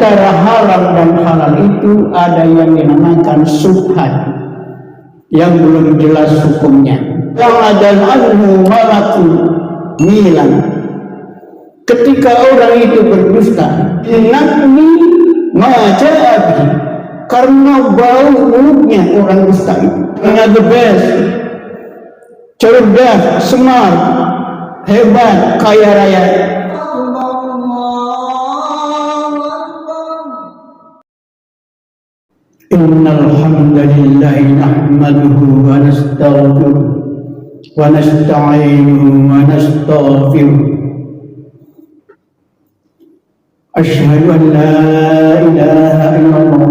antara haram dan halal itu ada yang dinamakan syubhat yang belum jelas hukumnya. Yang ada anhu malaku milan. Ketika orang itu berdusta, inakni maja'abi, karena bau mulutnya orang dusta itu. Karena the best, cerdas, smart, hebat, kaya raya. Innal hamdalillah nahmaduhu wa nastaghfiruh wa nasta'inuhu wa nastaghfiruh. Asyhadu an la ilaha illallah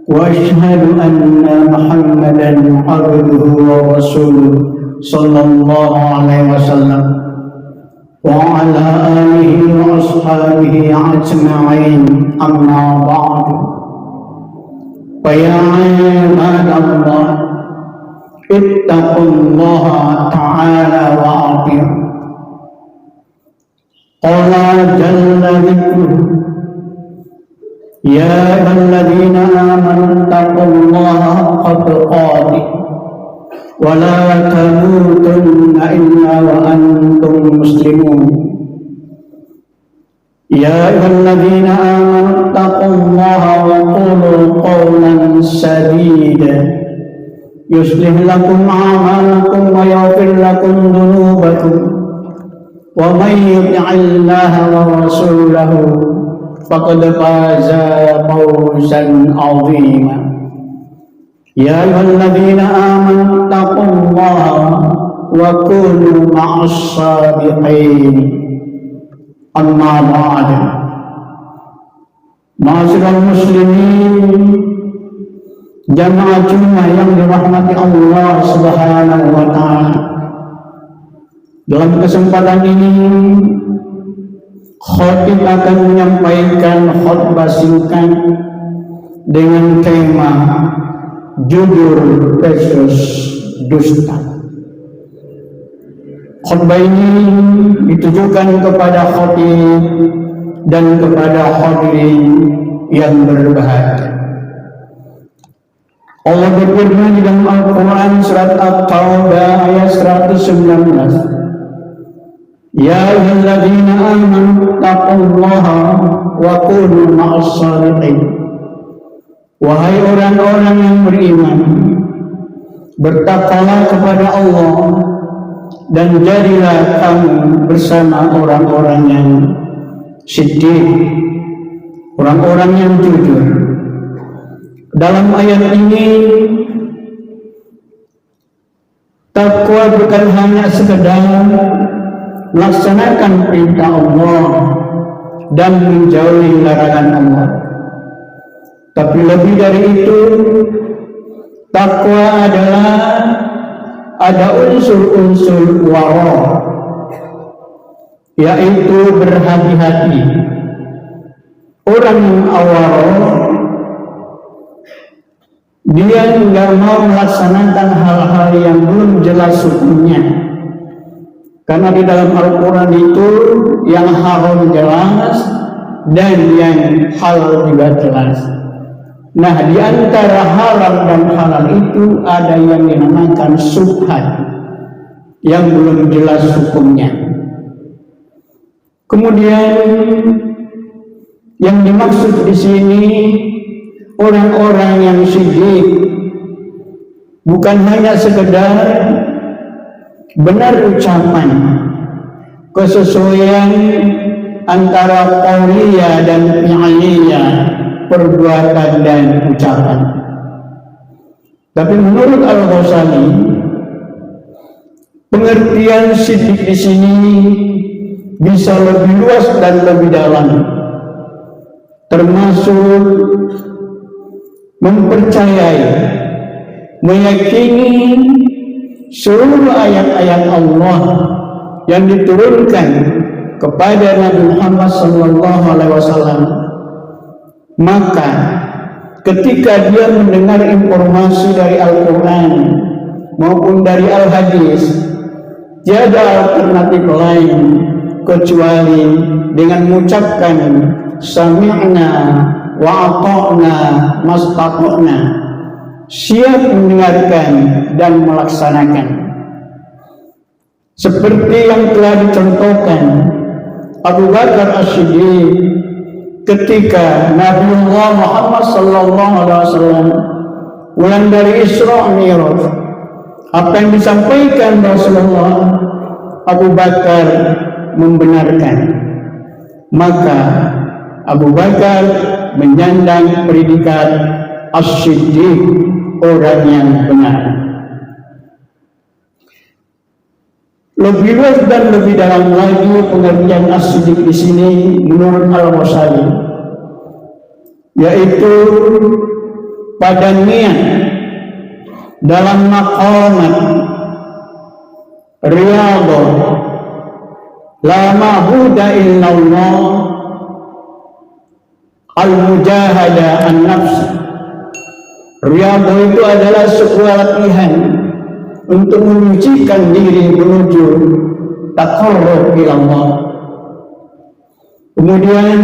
wa asyhadu anna Muhammadan abduhu wa rasuluh sallallahu alaihi wasallam wa ala alihi wa ashabihi ajma'in, amma ba'du. Ya ibadallah, ittaqullaha ta'ala wa ati'u. Qala jalla dzikruhu, ya ayyuhalladzina amanu ittaqullaha haqqa tuqatih wa la tamutunna illa wa antum muslimun. Ya ayyuhalladzina amanu ittaqullaha wa qulu qawlan sadida yuslih lakum a'malakum wa yaghfir lakum dhunubakum wa may yuti'illaha wa rasulahu faqad faza fawzan 'azima. Ya ayyuhalladzina amanu ittaqullaha wa kunu ma'as sabiqin. Amma ba'd. Ma'asyiral muslimin, jamaah Jumat yang dirahmati Allah Subhanahu wa taala. Dalam kesempatan ini khatib akan menyampaikan khutbah singkat dengan tema jujur versus dusta. Khutbah ini ditujukan kepada khatib dan kepada hadirin yang berbahagia. Allah berfirman di dalam Al-Quran surat At-Taubah ayat 119, Ya ayyuhalladzina amanu taqullaha wa kunu ma'as shadiqin. Wahai orang-orang yang beriman, bertakwalah kepada Allah dan jadilah kamu bersama orang-orang yang siddiq, orang-orang yang jujur. Dalam ayat ini, takwa bukan hanya sekedar melaksanakan perintah Allah dan menjauhi larangan Allah, tapi lebih dari itu, takwa adalah ada unsur-unsur wara, yaitu berhati-hati. Orang yang awara, dia nggak mau melaksanakan hal-hal yang belum jelas hukumnya, karena di dalam Al-Quran itu yang haram jelas dan yang halal juga jelas. Nah, di antara haram dan halal itu ada yang dinamakan syubhat yang belum jelas hukumnya. Kemudian yang dimaksud di sini orang-orang yang siddiq bukan hanya sekedar benar ucapan, kesesuaian antara qauliyah dan fi'liyah, perbuatan dan ucapan. Tapi menurut Al-Ghazali, pengertian siddiq di sini bisa lebih luas dan lebih dalam, termasuk mempercayai, meyakini seluruh ayat-ayat Allah yang diturunkan kepada Nabi Muhammad SAW. Maka ketika dia mendengar informasi dari Al-Quran maupun dari Al-Hadis, tiada alternatif lain kecuali dengan mengucapkan sami'na wa ata'na mastata'na, siap mendengarkan dan melaksanakan. Seperti yang telah dicontohkan Abu Bakar As-Siddiq ketika Nabiullah Muhammad sallallahu alaihi wasallam pulang dari Isra Mi'raj, apa yang disampaikan Rasulullah, Abu Bakar membenarkan. Maka Abu Bakar menyandang predikat As-Siddiq, orang yang benar. Lebih luas dan lebih dalam lagi pengertian As-Siddiq di sini menurut Al-Ghazali, yaitu pada niat dalam maqamat riyadhah la ma'buda illallah al-mujahada an-nafs. Riyadhah itu adalah sebuah latihan untuk menyucikan diri menuju taqarrub ila Allah. Kemudian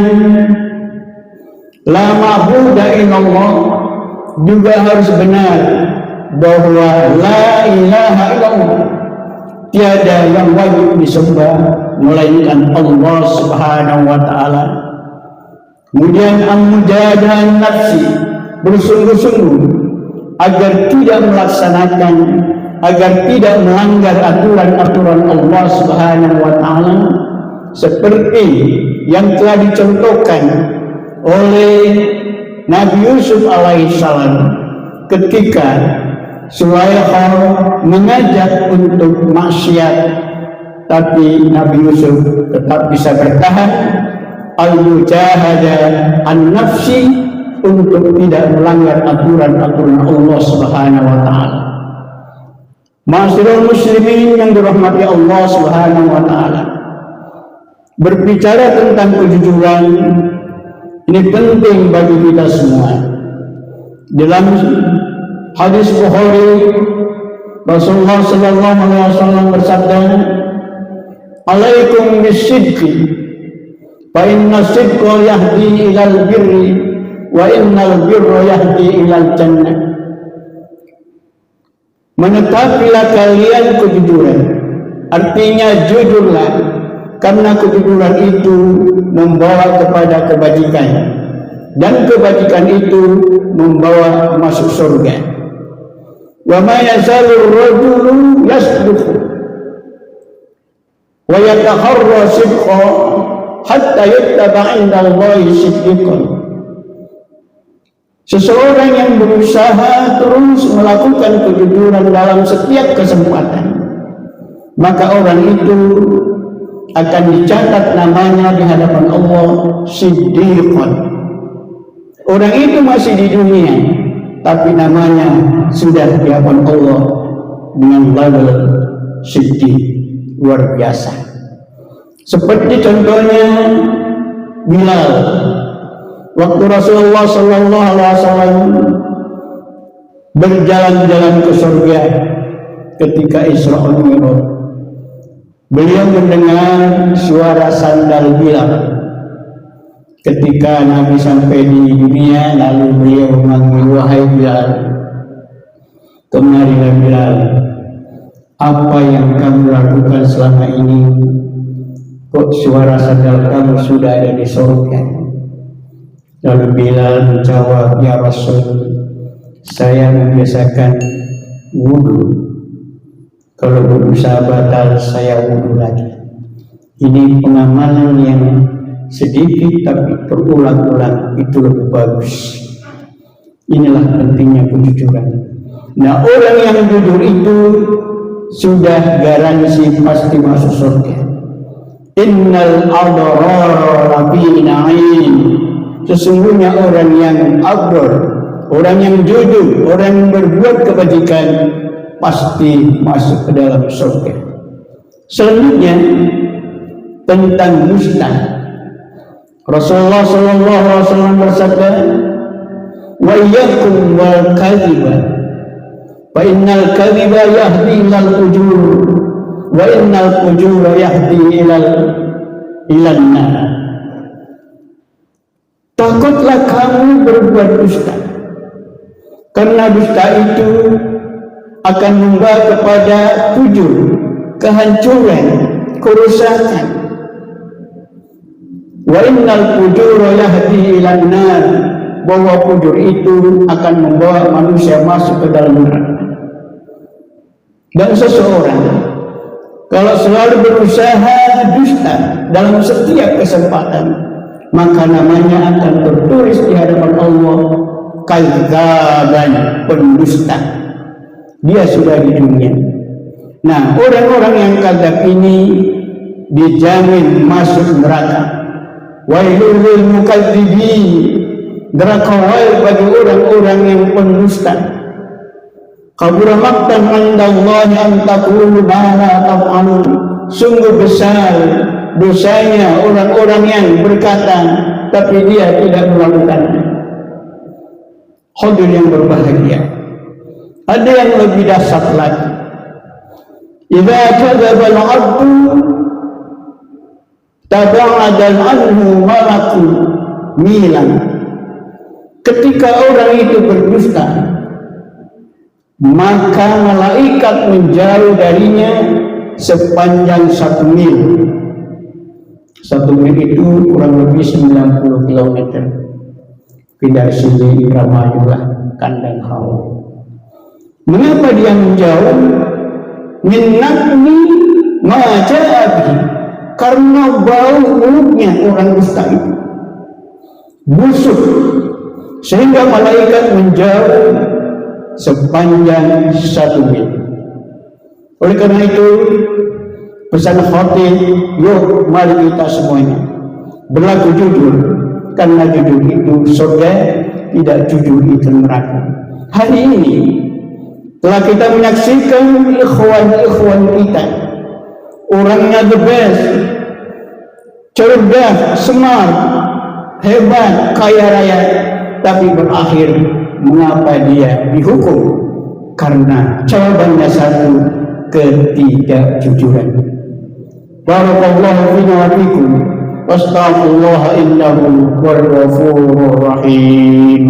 la ma'buda illallah juga harus benar bahwa la ilaha illallah, tiada yang wajib disembah melainkan Allah Subhanahu wa taala. Kemudian al-mujahadah nafsi, bersungguh-sungguh agar tidak melaksanakan, agar tidak melanggar aturan-aturan Allah Subhanahu wa taala seperti yang telah dicontohkan oleh Nabi Yusuf alaihissalam ketika Sulaikha mengajak untuk maksiat, tapi Nabi Yusuf tetap bisa bertahan al-mujahadah an-nafsi untuk tidak melanggar aturan-aturan Allah Subhanahu wa taala. Ma'asyiral muslimin yang dirahmati Allah Subhanahu wa taala, berbicara tentang kejujuran ini penting bagi kita semua. Dalam hadis Bukhari, Rasulullah sallallahu alaihi wasallam bersabda, "Alaikum bisidqi, fa inna sidqa yahdi ilal birri, wa innal birra yahdi ilal jannah." Menetapilah kalian kejujuran, artinya jujurlah, karena kejujuran itu membawa kepada kebajikan, dan kebajikan itu membawa masuk surga. Wa ma yazalur rajulu yasduqu wa yataharra sidqa hatta yuktaba 'inda Allahi siddiqan. Seseorang yang berusaha terus melakukan kejujuran dalam setiap kesempatan, maka orang itu akan dicatat namanya di hadapan Allah siddiqan. Orang itu masih di dunia, tapi namanya sudah di hadapan Allah dengan label siddiq, luar biasa. Seperti contohnya Bilal, waktu Rasulullah sallallahu alaihi wasallam berjalan-jalan ke surga ketika Isra Mi'raj, beliau mendengar suara sandal Bilal. Ketika Nabi sampai di dunia, lalu beliau memanggil, "Wahai Bilal, kemarilah Bilal, apa yang kamu lakukan selama ini? Kok suara sandal kamu sudah ada di surga?" Lalu Bilal menjawab, "Ya Rasul, saya membiasakan wudhu. Kalau berusaha batal, saya wudhu lagi. Ini pengamalan yang sedikit tapi berulang-ulang, itu lebih bagus." Inilah pentingnya kejujuran. Nah, orang yang jujur itu sudah garansi pasti masuk surga. Innal abrara lafi na'im. Sesungguhnya orang yang abrar, orang yang jujur, orang yang berbuat kebajikan pasti masuk ke dalam surga. Selanjutnya tentang dusta, Rasulullah sallallahu alaihi wasallam bersabda, "Wa iyyakum wal kadhiba, fa innal kadhiba yahdi ilal fujur, wa innal fujura yahdi ilal nar." takutlah kamu berbuat dusta, karena dusta itu akan membawa kepada fujur, kehancuran, kerusakan. Wa innal fujura yahdi ilan nar, bahwa fujur itu akan membawa manusia masuk ke dalam neraka. Dan seseorang kalau selalu berusaha dusta dalam setiap kesempatan, maka namanya akan tertulis di hadapan Allah kadzaban, pendusta. Dia sudah di dunia. Nah, orang-orang yang kadzab ini dijamin masuk neraka. Wailul lil mukadzibin, neraka wail bagi orang-orang yang pendusta. Kabura maqtan 'indallahi an taqulu ma la taf'alun, sungguh besar dosanya orang-orang yang berkata tapi dia tidak melakukannya. Hadirin yang berbahagia, ada yang lebih dahsyat lagi. Idza kadzaba al-'abdu taba'adan anhu malaku milan. Ketika orang itu berdusta, maka malaikat menjauh darinya sepanjang 1 mil. 1 mil itu kurang lebih 90 km. Dari sini Indramayu kandang hawa. Mengapa dia menjauh? Minnakni ma'ja'abi, karena bau mulutnya orang dusta itu busuk, sehingga malaikat menjauh sepanjang 1 mil. Oleh karena itu pesan khotib, yuk mari kita semuanya berlaku jujur, karena jujur itu surga, tidak jujur itu neraka. Hari ini telah kita menyaksikan ikhwan-ikhwan kita, orangnya the best, cerdas, smart, hebat, kaya raya, tapi berakhir mengapa dia dihukum? Karena jawabannya satu, ketidakjujuran. Barakallahu fina wa fikum, wastaghfirullah innahu huwal ghafurur rahim.